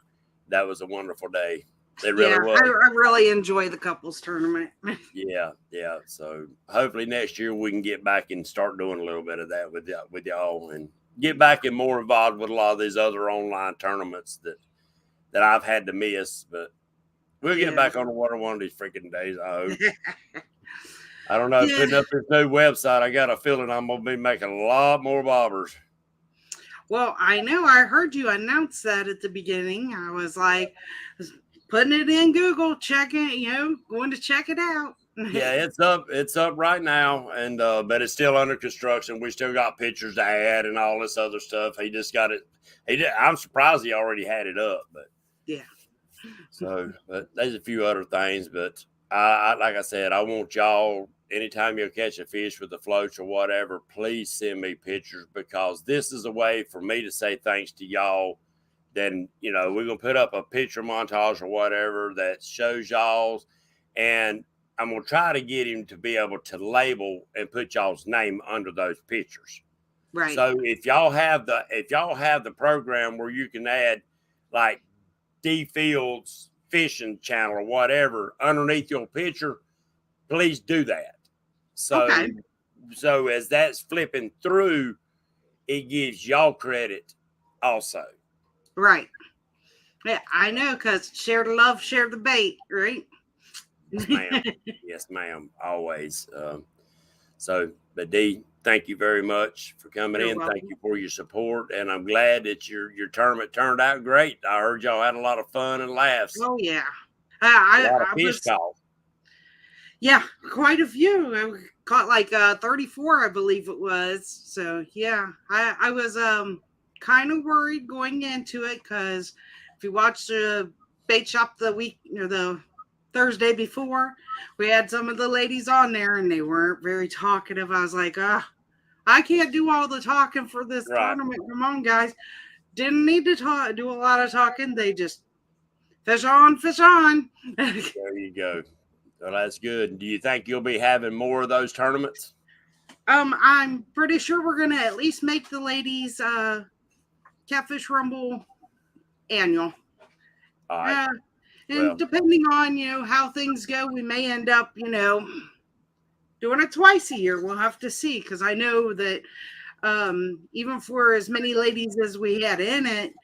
that was a wonderful day. It really was. I really enjoy the couples tournament. Yeah. So hopefully next year we can get back and start doing a little bit of that with y'all and get back and more involved with a lot of these other online tournaments that I've had to miss. But we'll get back on the water one of these freaking days, I hope. I don't know. Putting up this new website, I got a feeling I'm going to be making a lot more bobbers. Well, I know. I heard you announce that at the beginning. I was like, putting it in Google, checking, going to check it out. Yeah, it's up. It's up right now, and but it's still under construction. We still got pictures to add and all this other stuff. He just got it. I'm surprised he already had it up, but yeah. So, but there's a few other things. But I like I said, I want y'all. Anytime you catch a fish with the floats or whatever, please send me pictures because this is a way for me to say thanks to y'all. Then, we're going to put up a picture montage or whatever that shows y'all's. And I'm going to try to get him to be able to label and put y'all's name under those pictures. Right. So if y'all have the program where you can add like D Fields Fishing Channel or whatever underneath your picture, please do that. So as that's flipping through, it gives y'all credit also. Right. Yeah, I know, because share the love, share the bait, right? Yes, ma'am. Yes, ma'am. Always. But Dee, thank you very much for coming in. Welcome. Thank you for your support. And I'm glad that your tournament turned out great. I heard y'all had a lot of fun and laughs. Oh, yeah. A lot of fish caught. Yeah, quite a few. I caught like 34, I believe it was. So, yeah, I was kind of worried going into it because if you watch the bait shop the Thursday before, we had some of the ladies on there and they weren't very talkative. I was like, I can't do all the talking for this tournament. Come on, guys. Didn't need to do a lot of talking. They just fish on. There you go. Well, that's good. Do you think you'll be having more of those tournaments? I'm pretty sure we're gonna at least make the ladies Catfish Rumble annual. All right. And depending on how things go, we may end up doing it twice a year. We'll have to see, because I know that even for as many ladies as we had in it,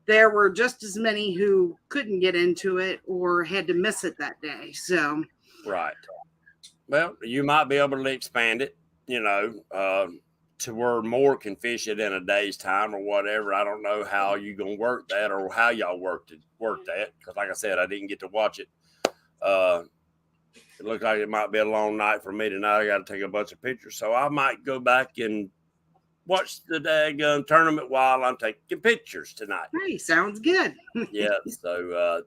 there were just as many who couldn't get into it or had to miss it that day. So right. Well, you might be able to expand it, to where more can fish it in a day's time or whatever. I don't know how you're going to work that or how y'all work that. Because like I said, I didn't get to watch it. It looked like it might be a long night for me tonight. I got to take a bunch of pictures. So I might go back and watch the daggone tournament while I'm taking pictures tonight. Hey, sounds good. Yeah. So,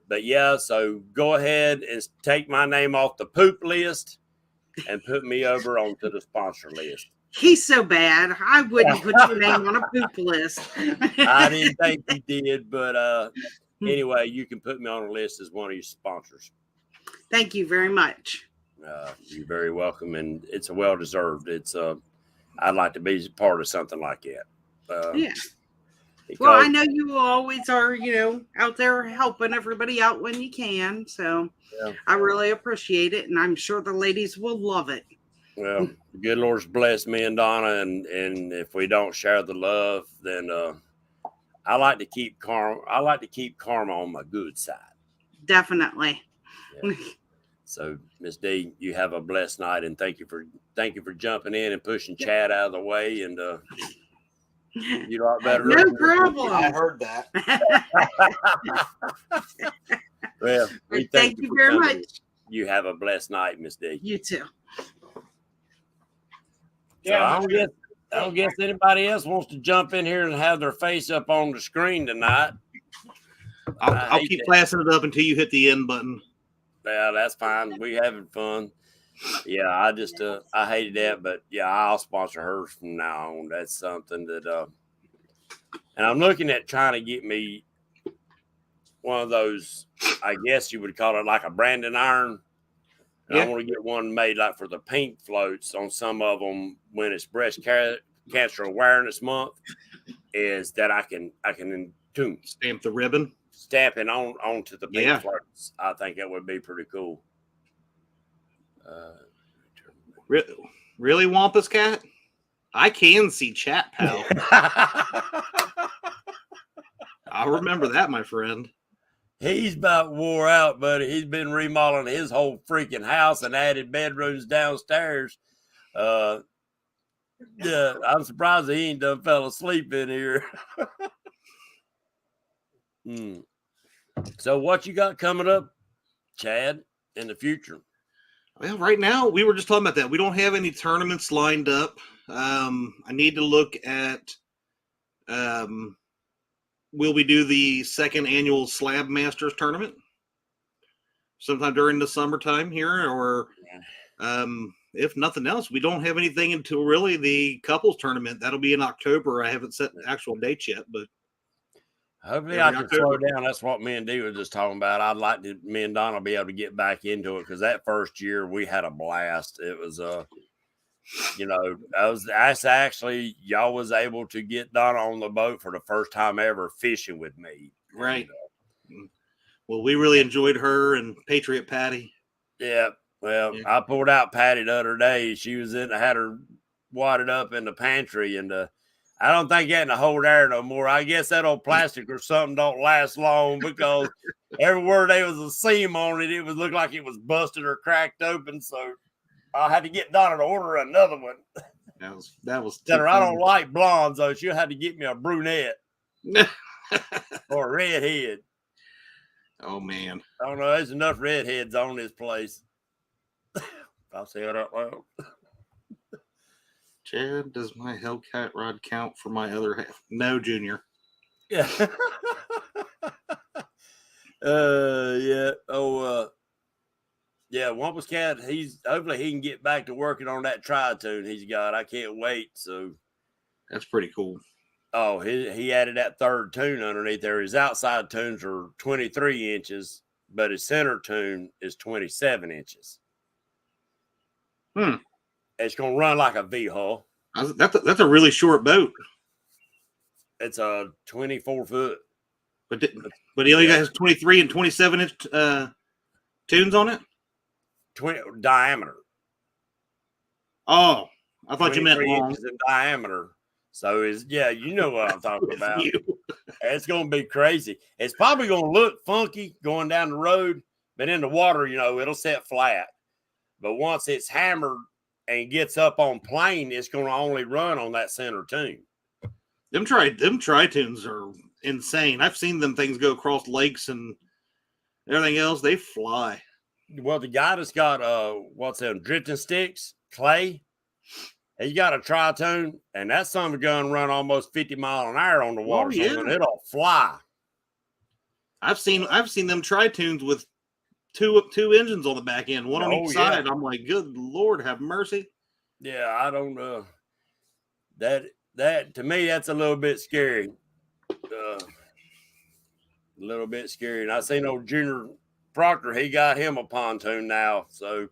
so go ahead and take my name off the poop list and put me over onto the sponsor list. He's so bad. I wouldn't put your name on a poop list. I didn't think he did, but anyway, you can put me on a list as one of your sponsors. Thank you very much. You're very welcome, and it's a well-deserved. I'd like to be part of something like that. Yeah. Well, I know you always are, out there helping everybody out when you can. So I really appreciate it, and I'm sure the ladies will love it. Well, the good Lord's blessed me and Donna, and if we don't share the love, then I like to keep karma. I like to keep karma on my good side. Definitely. Yeah. So, Miss D, you have a blessed night, and thank you for jumping in and pushing Chad out of the way. And you know better. No problem. I heard that. Well, we thank you very much. You have a blessed night, Miss D. You too. So I don't guess anybody else wants to jump in here and have their face up on the screen tonight. I'll keep flashing it up until you hit the end button. Yeah, that's fine. We having fun. Yeah, I just I hated that, but yeah, I'll sponsor hers from now on. That's something that and I'm looking at trying to get me one of those, I guess you would call it like a branding iron. And I want to get one made like for the pink floats on some of them when it's breast cancer awareness month. Is that I can stamp the ribbon, stamp it onto the pink floats. I think that would be pretty cool. Really, Wampus Cat? I can see Chat Pal. I remember that, my friend. He's about wore out, buddy. He's been remodeling his whole freaking house and added bedrooms downstairs. Yeah, I'm surprised he ain't done fell asleep in here. So what you got coming up, Chad, in the future? Well, right now, we were just talking about that. We don't have any tournaments lined up. I need to look at will we do the second annual Slab Masters tournament sometime during the summertime here, or if nothing else, we don't have anything until really the couples tournament. That'll be in October. I haven't set the actual date yet, but hopefully I can slow down. That's what me and Dee were just talking about. I'd like to, me and Donna, be able to get back into it because that first year we had a blast. It was that's actually y'all was able to get Donna on the boat for the first time ever fishing with me. Right. Well, we really enjoyed her and Patriot Patty. Yeah. Well, I pulled out Patty the other day. She was had her wadded up in the pantry, and I don't think that in the hold there no more. I guess that old plastic or something don't last long because everywhere there was a seam on it, it was looked like it was busted or cracked open. So I had to get Donna to order another one. That was. Tell her I don't like blondes, though. She'll have to get me a brunette or a redhead. Oh man, I don't know. There's enough redheads on this place. I'll say it out loud. Chad, does my Hellcat rod count for my other half? No, Junior. Yeah. Yeah. Yeah, Wampus Cat, hopefully he can get back to working on that tri-tune he's got. I can't wait. So that's pretty cool. Oh, he added that third tune underneath there. His outside tunes are 23 inches, but his center tune is 27 inches. It's gonna run like a V-hull. That's a really short boat. It's a 24 foot. But he only has 23 and 27 inch tunes on it? 20 diameter. Oh, I thought you meant long. Inches in diameter. So you know what I'm talking about. It's gonna be crazy. It's probably gonna look funky going down the road, but in the water, it'll set flat. But once it's hammered and gets up on plane, it's gonna only run on that center tune. Them tri-tunes are insane. I've seen them things go across lakes and everything else. They fly. Well, the guy that's got what's them drifting sticks, Clay, he got a tri-tune, and that son of a gun run almost 50 miles an hour on the water. And it'll fly. I've seen them tri-tunes with two engines on the back end, one on each side. I'm like, good Lord, have mercy. Yeah, I don't know. That to me, that's a little bit scary. A little bit scary. And I seen old Junior Proctor, he got him a pontoon now. So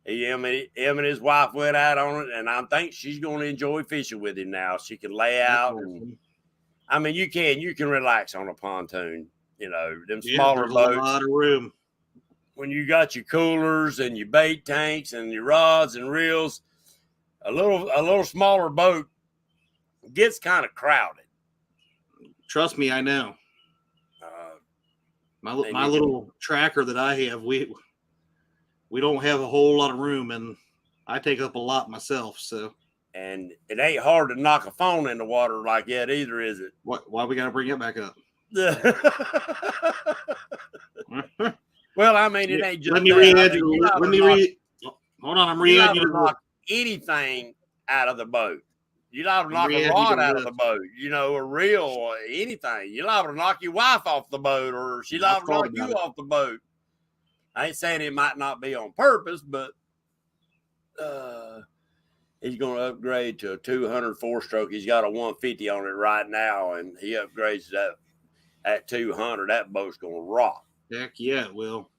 him and his wife went out on it, and I think she's going to enjoy fishing with him now. She can lay out. You can relax on a pontoon. Them smaller boats. A lot of room. When you got your coolers and your bait tanks and your rods and reels, a little smaller boat gets kind of crowded. Trust me, I know. My little tracker that I have, we don't have a whole lot of room, and I take up a lot myself. So, and it ain't hard to knock a phone in the water like that either, is it? Why we got to bring it back up? Well, it ain't just. Let me re-add you. Hold on, I'm re-adding you. Knock anything out of the boat. You're not to knock a rod out of the boat, a reel or anything. You're not to knock your wife off the boat, or she's not to knock you off the boat. I ain't saying it might not be on purpose, but he's going to upgrade to a 200 4-stroke. He's got a 150 on it right now, and he upgrades that. at 200, that boat's gonna rock. Heck yeah, it will.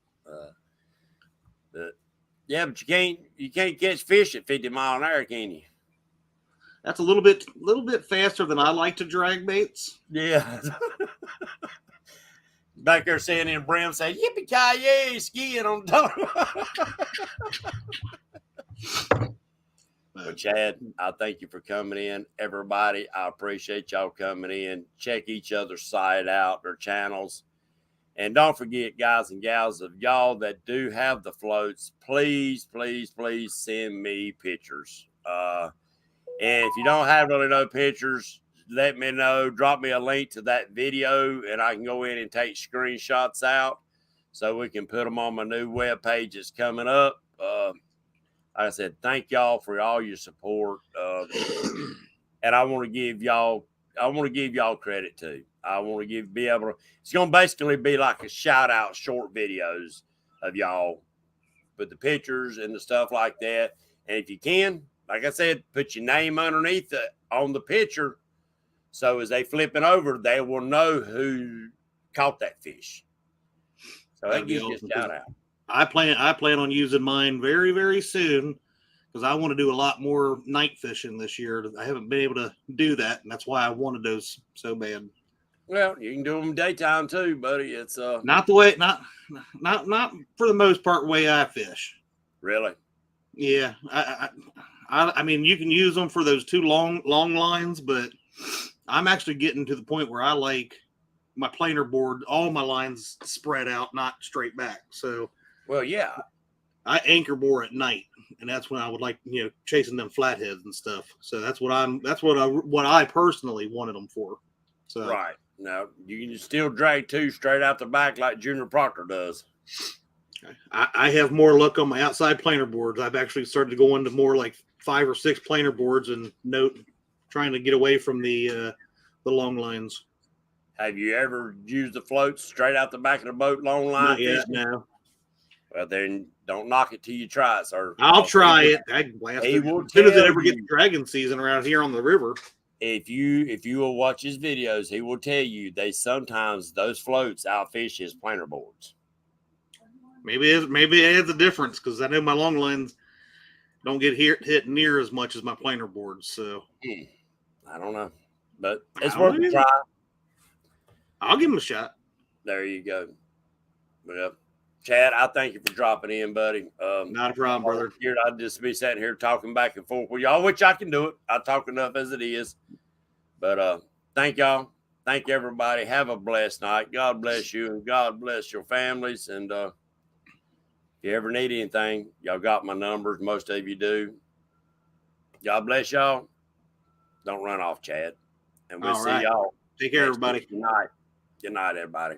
Yeah, but you can't catch fish at 50 mile an hour, can you? That's a little bit faster than I like to drag baits. Yeah. Back there saying in Brim saying, yippee-ki-yay, skiing on top. Well, Chad, I thank you for coming in. Everybody, I appreciate y'all coming in. Check each other's site out, their channels. And don't forget, guys and gals, of y'all that do have the floats, please, please, please send me pictures. And if you don't have really no pictures, let me know. Drop me a link to that video, and I can go in and take screenshots out so we can put them on my new web page that's coming up. Like I said, thank y'all for all your support. And I want to give y'all credit too. I want to be able to, it's going to basically be like a shout out short videos of y'all with the pictures and the stuff like that. And if you can, like I said, put your name underneath it on the picture. So as they flip it over, they will know who caught that fish. So that gives you a shout out. I plan on using mine very, very soon because I want to do a lot more night fishing this year. I haven't been able to do that, and that's why I wanted those so bad. Well, you can do them daytime too, buddy. It's not for the most part way I fish. Really? Yeah, I mean, you can use them for those two long lines, but I'm actually getting to the point where I like my planer board, all my lines spread out, not straight back. So, well, yeah, I anchor more at night, and that's when I would like, chasing them flatheads and stuff. So that's what I personally wanted them for. So right now you can still drag two straight out the back like Junior Proctor does. I have more luck on my outside planer boards. I've actually started to go into more like 5 or 6 planer boards and trying to get away from the long lines. Have you ever used the floats straight out the back of the boat, long line? Not yet, no. Well, then don't knock it till you try it, sir. I'll try it. As soon as it ever gets dragon season around here on the river. If you will watch his videos, he will tell you sometimes those floats outfish his planer boards. Maybe it is a difference because I know my long lines don't get hit near as much as my planer boards. So I don't know, but it's worth a try. I'll give him a shot. There you go. Well, Chad, I thank you for dropping in, buddy. Not a problem, brother. I'd just be sitting here talking back and forth with y'all, which I can do it. I talk enough as it is. But thank y'all. Thank everybody. Have a blessed night. God bless you, and God bless your families. And if you ever need anything, y'all got my numbers. Most of you do. God bless y'all. Don't run off, Chad. And we'll see y'all. Take care, everybody. Good night. Good night, everybody.